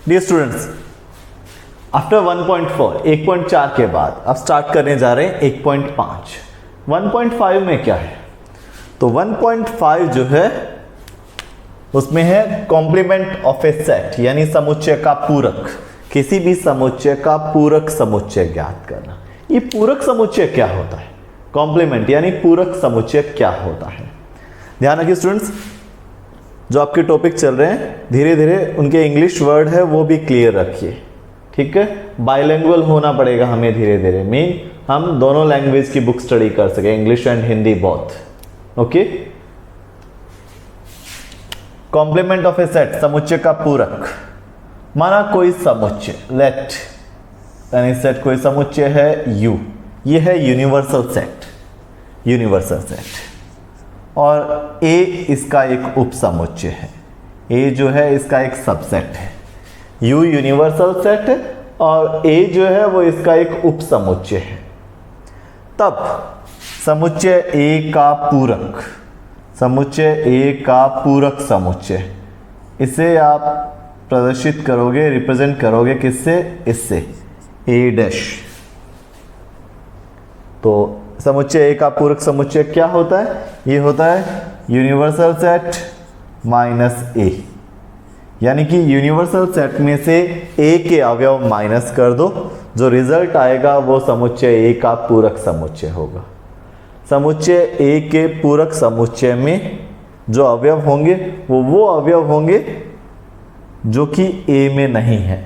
Dear students, after 1.4 1.4 के बाद अब स्टार्ट करने जा रहे हैं 1.5। 1.5 में क्या है? तो 1.5 जो है उसमें है कॉम्प्लीमेंट ऑफ ए सेट, यानी समुच्चय का पूरक। किसी भी समुच्चय का पूरक समुच्चय ज्ञात करना। ये पूरक समुच्चय क्या होता है? कॉम्प्लीमेंट यानी पूरक समुच्चय क्या होता है? ध्यान रखिए स्टूडेंट्स, जो आपके टॉपिक चल रहे हैं धीरे धीरे उनके इंग्लिश वर्ड है वो भी क्लियर रखिए, ठीक है। बाइलिंगुअल होना पड़ेगा हमें धीरे धीरे, मीन हम दोनों लैंग्वेज की बुक स्टडी कर सके, English and Hindi both. Okay, complement of a set, समुच्चय का पूरक। माना कोई समुच्चय, लेट यानी सेट कोई समुच्चय है यू, ये है यूनिवर्सल सेट, यूनिवर्सल सेट। और ए इसका एक उप समुच्चय है, ए जो है इसका एक सबसेट है। यू यूनिवर्सल सेट है और ए जो है वो इसका एक उप समुच्चय है। तब समुच्चय ए का पूरक, समुच्चय ए का पूरक समुच्चय, इसे आप प्रदर्शित करोगे, रिप्रेजेंट करोगे किससे? इससे, ए डैश। तो समुच्चय ए का पूरक समुच्चय क्या होता है? ये होता है यूनिवर्सल सेट माइनस ए, यानी कि यूनिवर्सल सेट में से ए के अवयव माइनस कर दो, जो रिजल्ट आएगा वो समुच्चय ए का पूरक समुच्चय होगा। समुच्चय ए के पूरक समुच्चय में जो अवयव होंगे वो अवयव होंगे जो कि ए में नहीं है,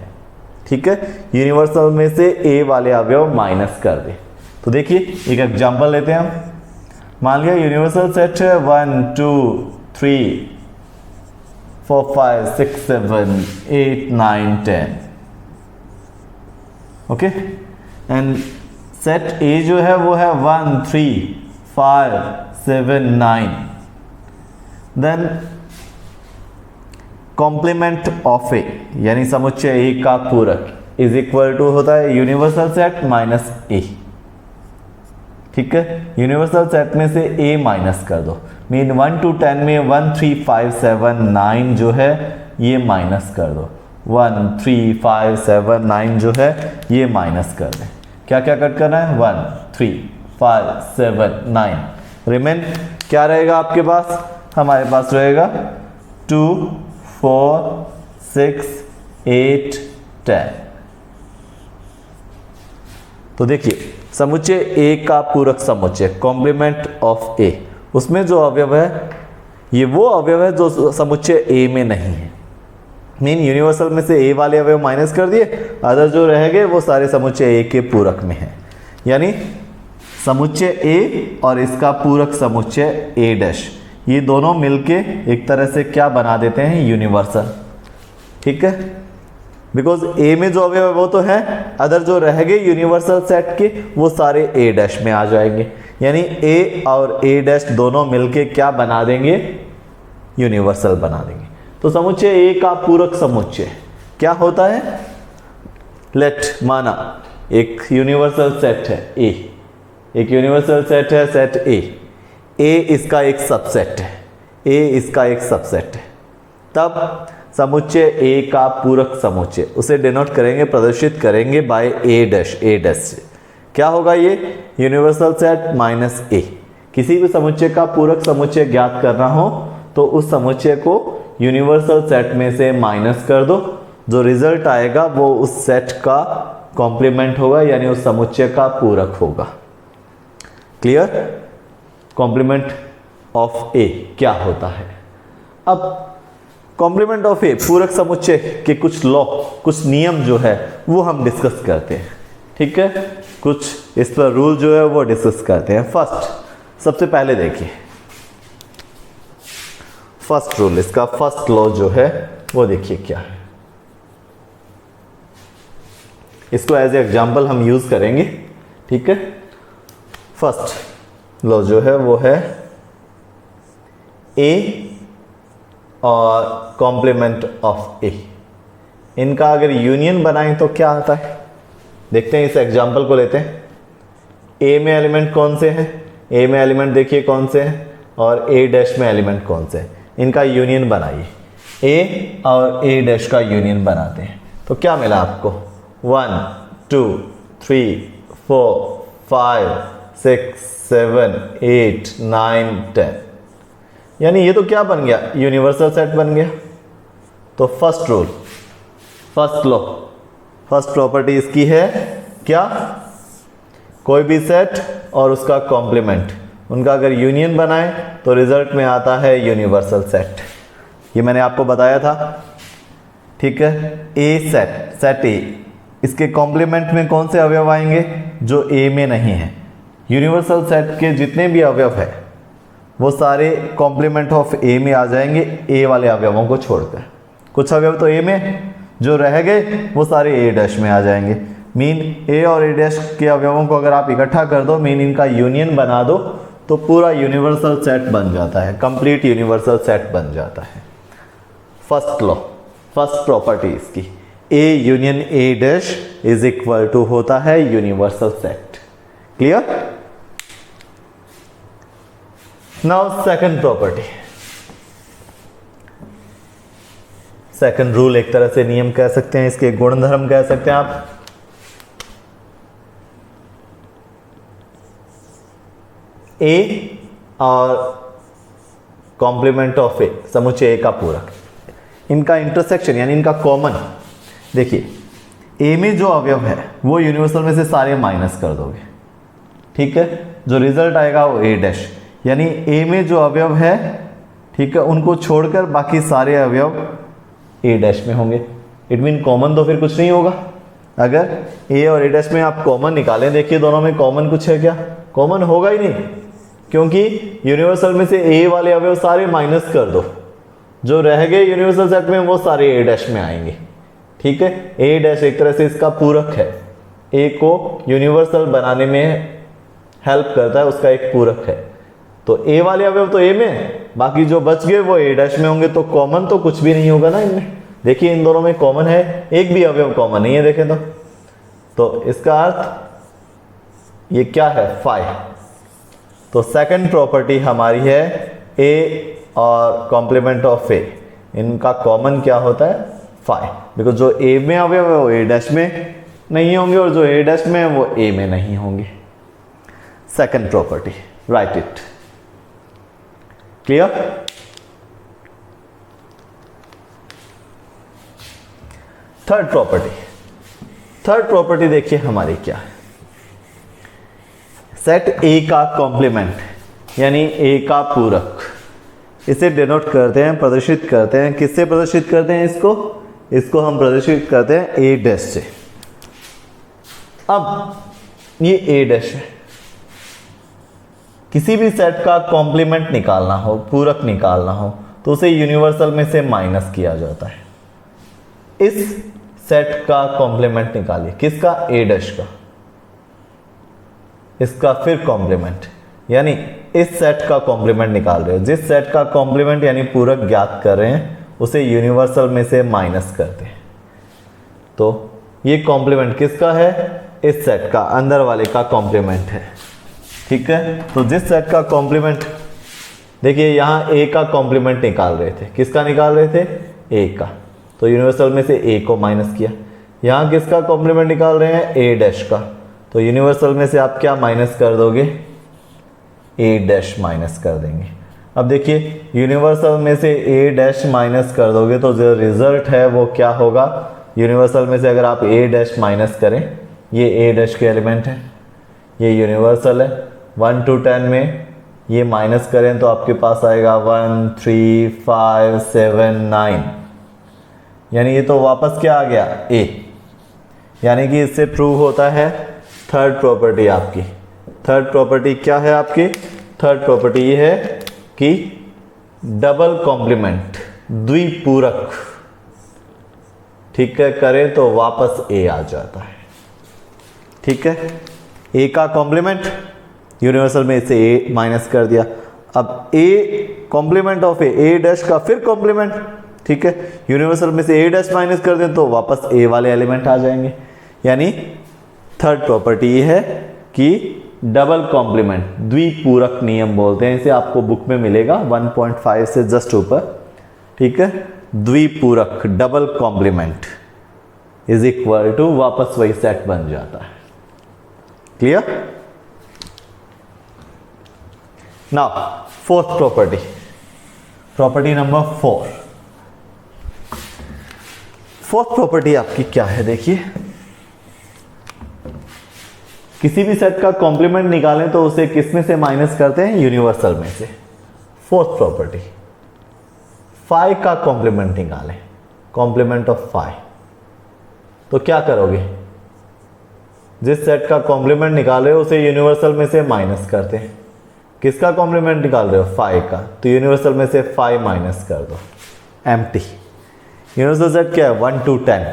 ठीक है। यूनिवर्सल में से ए वाले अवयव माइनस कर दे। तो देखिए एक एग्जांपल लेते हैं हम। मान लिया यूनिवर्सल सेट है 1 2 3 4 5 6 7 8 9 10, ओके। एंड सेट ए जो है वो है 1 3 5 7 9। देन कॉम्प्लीमेंट ऑफ ए यानी समुच्चय ए का पूरक इज इक्वल टू होता है यूनिवर्सल सेट माइनस ए, ठीक है। यूनिवर्सल सेट में से a माइनस कर दो, मीन 1 to 10 में 1 3 5 7 9 जो है ये माइनस कर दो, 1 3 5 7 9 जो है ये माइनस कर दें। क्या क्या कट करना है? 1 3 5 7 9। रिमेन क्या रहेगा आपके पास? हमारे पास रहेगा 2 4 6 8 10। तो देखिए समुच्चय ए का पूरक समुच्चय कॉम्प्लीमेंट ऑफ ए, उसमें जो अवयव है ये वो अवयव है जो समुच्चय ए में नहीं है। मीन यूनिवर्सल में से ए वाले अवयव माइनस कर दिए, अदर जो रह गए वो सारे समुच्चय ए के पूरक में है। यानी समुच्चय ए और इसका पूरक समुच्चय ए डैश, ये दोनों मिलके एक तरह से क्या बना देते हैं? यूनिवर्सल, ठीक है। बिकॉज ए में जो अवयव है वो तो है, अदर जो रह गए यूनिवर्सल सेट के वो सारे ए डैश में आ जाएंगे। यानी ए और ए डैश दोनों मिलके क्या बना देंगे? यूनिवर्सल बना देंगे। तो समुच्चय ए का पूरक समुच्चय क्या होता है? लेट माना एक यूनिवर्सल सेट है ए, एक यूनिवर्सल सेट है सेट ए इसका एक सबसेट है, ए इसका एक सबसेट है। तब समुच्चय ए का पूरक समुच्चय उसे डिनोट करेंगे, प्रदर्शित करेंगे बाय ए डैश, ए डैश से। क्या होगा ये? यूनिवर्सल सेट माइनस ए। किसी भी समुच्चय का पूरक समुच्चय ज्ञात करना हो तो उस समुच्चय को यूनिवर्सल सेट में से माइनस कर दो, जो रिजल्ट आएगा वो उस सेट का कॉम्प्लीमेंट होगा, यानी उस समुच्चय का पूरक होगा। क्लियर? कॉम्प्लीमेंट ऑफ ए क्या होता है? अब कॉम्प्लीमेंट ऑफ ए पूरक समुच्चय के कुछ लॉ, कुछ नियम जो है वो हम डिस्कस करते हैं, ठीक है। कुछ इस पर रूल जो है वो डिस्कस करते हैं। फर्स्ट, सबसे पहले देखिए फर्स्ट रूल, इसका फर्स्ट लॉ जो है वो देखिए क्या है। इसको एज ए एग्जाम्पल हम यूज करेंगे, ठीक है। फर्स्ट लॉ जो है वो है ए और कॉम्प्लीमेंट ऑफ ए, इनका अगर यूनियन बनाएं तो क्या आता है? देखते हैं, इस एग्जांपल को लेते हैं। ए में एलिमेंट कौन से हैं? ए में एलिमेंट देखिए कौन से हैं, और ए डैश में एलिमेंट कौन से हैं। इनका यूनियन बनाइए, ए और ए डैश का यूनियन बनाते हैं। तो क्या मिला आपको 1 2 3 4 5 6 7 8 9 10, यानी ये तो क्या बन गया, यूनिवर्सल सेट बन गया। तो first rule, first law, first property इसकी है क्या, कोई भी सेट और उसका कॉम्प्लीमेंट, उनका अगर यूनियन बनाए तो रिजल्ट में आता है यूनिवर्सल सेट। ये मैंने आपको बताया था, ठीक है। ए सेट, सेट ए, इसके कॉम्प्लीमेंट में कौन से अवयव आएंगे, जो ए में नहीं है। यूनिवर्सल सेट के जितने भी अवयव है वो सारे कॉम्प्लीमेंट ऑफ ए में आ जाएंगे, ए वाले अवयवों को छोड़कर। कुछ अवयव तो ए में, जो रह गए वो सारे ए डैश में आ जाएंगे। मीन ए और ए डैश के अवयवों को अगर आप इकट्ठा कर दो, मीन इनका यूनियन बना दो, तो पूरा यूनिवर्सल सेट बन जाता है, कंप्लीट यूनिवर्सल सेट बन जाता है। फर्स्ट लॉ, फर्स्ट प्रॉपर्टी इसकी, a union a dash is equal to होता है universal set. Clear? Now second property, second rule एक तरह से नियम कह सकते हैं, इसके गुणधर्म कह सकते हैं आप। ए और कॉम्प्लीमेंट ऑफ ए, समुच्चय ए का पूरक, इनका इंटरसेक्शन यानी इनका कॉमन, देखिए ए में जो अवयव है वो यूनिवर्सल में से सारे माइनस कर दोगे, ठीक है, जो रिजल्ट आएगा वो ए डैश, यानी ए में जो अवयव है, ठीक है, उनको छोड़कर बाकी सारे अवयव ए डैश में होंगे। इट मीन कॉमन तो फिर कुछ नहीं होगा। अगर ए और ए डैश में आप कॉमन निकालें, देखिए दोनों में कॉमन कुछ है क्या, कॉमन होगा ही नहीं, क्योंकि यूनिवर्सल में से ए वाले अवयव सारे माइनस कर दो, जो रह गए यूनिवर्सल सेट में वो सारे ए डैश में आएंगे, ठीक है। ए डैश एक तरह से इसका पूरक है, ए को यूनिवर्सल बनाने में हेल्प करता है, उसका एक पूरक है। तो ए वाले अवयव तो ए में, बाकी जो बच गए वो ए डैश में होंगे, तो कॉमन तो कुछ भी नहीं होगा ना इनमें। देखिए इन दोनों में कॉमन है, एक भी अवयव कॉमन नहीं है, देखें तो इसका अर्थ ये क्या है, 5। तो सेकंड प्रॉपर्टी हमारी है ए और कॉम्प्लीमेंट ऑफ ए, इनका कॉमन क्या होता है, 5, बिकॉज जो ए में अवयव है वो ए डैश में नहीं होंगे और जो ए डैश में है वो ए में नहीं होंगे। Second property, right it. Clear? Third property, third property देखिए हमारी क्या है, सेट ए का कॉम्प्लीमेंट यानी ए का पूरक, इसे डिनोट करते हैं, प्रदर्शित करते हैं, किससे प्रदर्शित करते हैं इसको, इसको हम प्रदर्शित करते हैं ए डैश से। अब ये ए डैश है, किसी भी सेट का कॉम्प्लीमेंट निकालना हो, पूरक निकालना हो, तो उसे यूनिवर्सल में से माइनस किया जाता है। इस सेट का कॉम्प्लीमेंट निकालिए, किसका, ए डैश का, इसका फिर कॉम्प्लीमेंट, यानी इस सेट का कॉम्प्लीमेंट निकाल रहे हो, जिस सेट का कॉम्प्लीमेंट यानी पूरक ज्ञात कर रहे हैं उसे यूनिवर्सल में से माइनस करते हैं। तो ये कॉम्प्लीमेंट किसका है, इस सेट का, अंदर वाले का कॉम्प्लीमेंट है, ठीक है। तो जिस सेट का कॉम्प्लीमेंट, देखिए यहां ए का कॉम्प्लीमेंट निकाल रहे थे, किसका निकाल रहे थे, ए का, तो यूनिवर्सल में से ए को माइनस किया। यहां किसका कॉम्प्लीमेंट निकाल रहे हैं, ए डैश का, तो यूनिवर्सल में से आप क्या माइनस कर दोगे, ए डैश माइनस कर देंगे। अब देखिए यूनिवर्सल में से ए डैश माइनस कर दोगे तो जो रिजल्ट है वो क्या होगा, यूनिवर्सल में से अगर आप ए डैश माइनस करें, ये ए डैश के एलिमेंट है, ये यूनिवर्सल है, 1 to 10 में ये माइनस करें तो आपके पास आएगा 1 3 5 7 9, यानी ये तो वापस क्या आ गया, ए, यानी कि इससे प्रूव होता है थर्ड प्रॉपर्टी आपकी। थर्ड प्रॉपर्टी क्या है आपकी, थर्ड प्रॉपर्टी ये है कि डबल कॉम्प्लीमेंट, द्विपूरक, ठीक है, करें तो वापस ए आ जाता है, ठीक है। ए का कॉम्प्लीमेंट यूनिवर्सल में से ए माइनस कर दिया, अब a complement of a dash का फिर कॉम्प्लीमेंट, ठीक है, यूनिवर्सल में से ए डैश माइनस कर दें तो वापस ए वाले एलिमेंट आ जाएंगे। यानी थर्ड प्रॉपर्टी ये है कि डबल कॉम्प्लीमेंट, द्विपूरक नियम बोलते हैं इसे, आपको बुक में मिलेगा 1.5 से जस्ट ऊपर, ठीक है, द्विपूरक, double complement, is equal to वापस वही सेट बन जाता है। Clear? Now fourth property, property number 4। Fourth property आपकी क्या है? देखिए, किसी भी सेट का कॉम्प्लीमेंट निकालें तो उसे किस में से माइनस करते हैं? यूनिवर्सल में से। फोर्थ प्रॉपर्टी, फाइ का कॉम्प्लीमेंट निकालें, कॉम्प्लीमेंट ऑफ फाइ। तो क्या करोगे? जिस सेट का कॉम्प्लीमेंट निकाले उसे यूनिवर्सल में से माइनस करते हैं। किसका कॉम्प्लीमेंट निकाल रहे हो? फाइ का, तो यूनिवर्सल में से फाइ माइनस कर दो, एम्प्टी। यूनिवर्सल सेट क्या है? 1 to 10।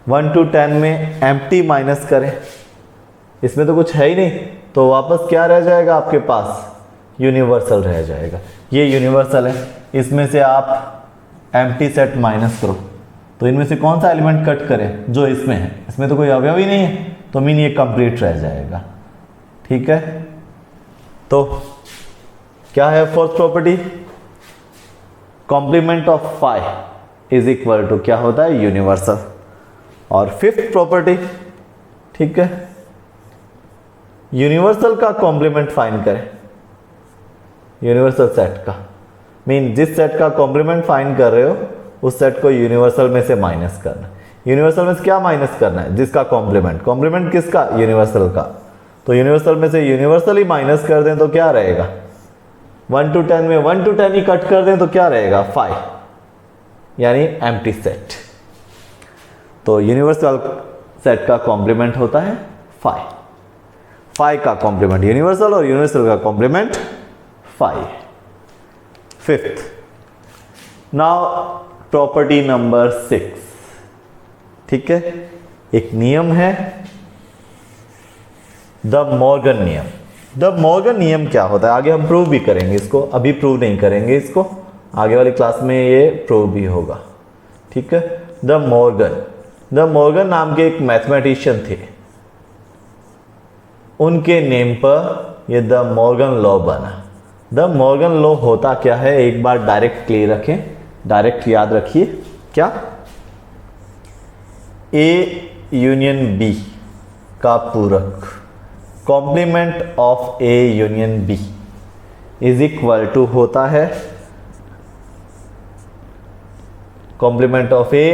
1 to 10 में एम्प्टी माइनस करें, इसमें तो कुछ है ही नहीं, तो वापस क्या रह जाएगा आपके पास? यूनिवर्सल रह जाएगा। ये यूनिवर्सल है, इसमें से आप एम्प्टी सेट माइनस करो, तो इनमें से कौन सा एलिमेंट कट करें? जो इसमें है, इसमें तो कोई अवयव ही नहीं है, तो मीन ये कंप्लीट रह जाएगा। ठीक है, तो क्या है fourth property? Complement of phi is equal to क्या होता है? यूनिवर्सल। और फिफ्थ प्रॉपर्टी, ठीक है, यूनिवर्सल का कॉम्प्लीमेंट फाइंड करें, यूनिवर्सल सेट का। मीन जिस सेट का कॉम्प्लीमेंट फाइंड कर रहे हो उस सेट को यूनिवर्सल में से माइनस करना। यूनिवर्सल में से क्या माइनस करना है? जिसका कॉम्प्लीमेंट। कॉम्प्लीमेंट किसका? यूनिवर्सल का। तो यूनिवर्सल में से यूनिवर्सल ही माइनस कर दें तो क्या रहेगा? 1 to 10 में 1 to 10 ही कट कर दें तो क्या रहेगा? फाइ, यानी एम्प्टी सेट। तो यूनिवर्सल सेट का कॉम्प्लीमेंट होता है फाइ। फाइ का कॉम्प्लीमेंट यूनिवर्सल और यूनिवर्सल का complement phi. Fifth, now property number 6। ठीक है, एक नियम है द मॉर्गन नियम। द मॉर्गन नियम क्या होता है? आगे हम प्रूव भी करेंगे इसको, अभी प्रूव नहीं करेंगे इसको, आगे वाली क्लास में ये प्रूव भी होगा। ठीक है, द मॉर्गन नाम के एक मैथमेटिशियन थे, उनके नेम पर ये द मॉर्गन लॉ बना। द मॉर्गन लॉ होता क्या है? एक बार डायरेक्ट क्लियर रखें, डायरेक्ट याद रखिए। क्या? ए यूनियन बी का पूरक, complement of A union B is equal to होता है complement of A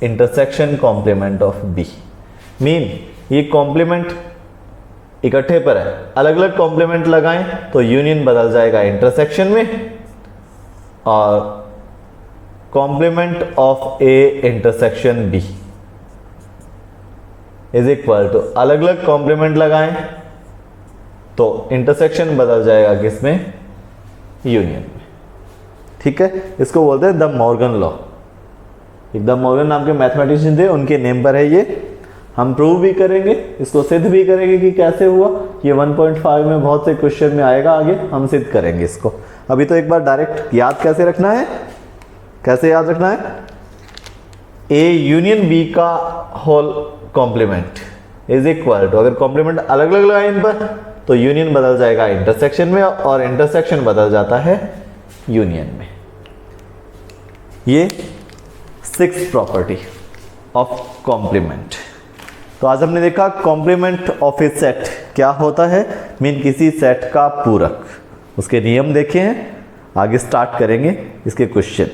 intersection complement of B. Mean ये कॉम्प्लीमेंट इकट्ठे पर है, अलग अलग कॉम्प्लीमेंट लगाएं तो यूनियन बदल जाएगा इंटरसेक्शन में, और complement of A intersection B is equal to अलग अलग कॉम्प्लीमेंट लगाएं तो इंटरसेक्शन बदल जाएगा किसमें? यूनियन में। ठीक है, इसको बोलते हैं द मॉर्गन लॉ। एक द मॉर्गन नाम के मैथमेटिशियन थे, उनके नेम पर है ये। हम प्रूव भी करेंगे, इसको सिद्ध भी करेंगे कि कैसे हुआ। ये 1.5 में बहुत से क्वेश्चन में आएगा, आगे हम सिद्ध करेंगे इसको। अभी तो एक बार डायरेक्ट याद कैसे रखना है? कैसे याद रखना है? ए यूनियन बी का whole complement is equal to, अगर कॉम्प्लीमेंट अलग अलग लगाए इन पर तो यूनियन बदल जाएगा इंटरसेक्शन में, और इंटरसेक्शन बदल जाता है यूनियन में। ये 6th प्रॉपर्टी ऑफ कॉम्प्लीमेंट। तो आज हमने देखा कॉम्प्लीमेंट ऑफ ए सेट क्या होता है। मीन किसी सेट का पूरक, उसके नियम देखे हैं, आगे स्टार्ट करेंगे इसके क्वेश्चन।